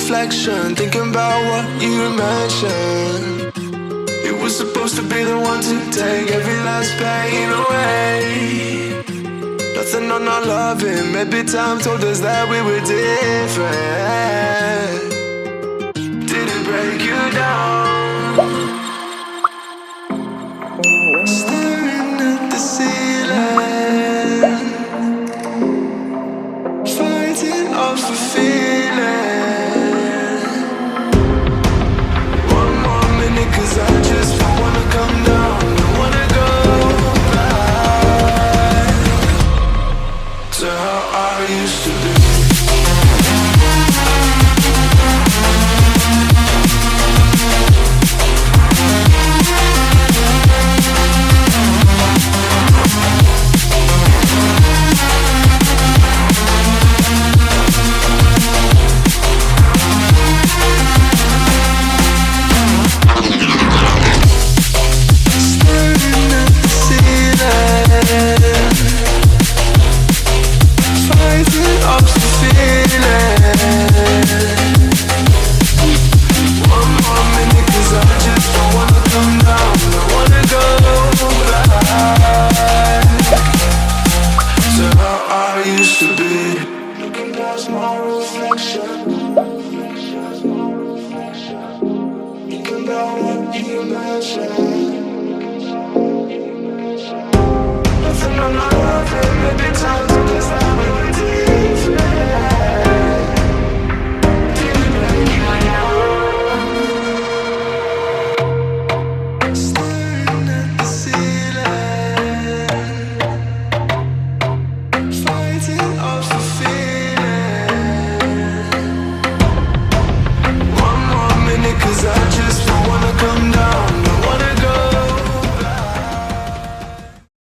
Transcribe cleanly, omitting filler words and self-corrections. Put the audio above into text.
reflection, thinking about what you mentioned. You were supposed to be the one to take every last pain away. Nothing on our loving, maybe time told us that we were different. Did it break you down? Staring at the ceiling, fighting off a feeling. One more minute, 'cause I just don't wanna come down. Don't wanna go back to how I used to be. Nothing on my life, maybe time.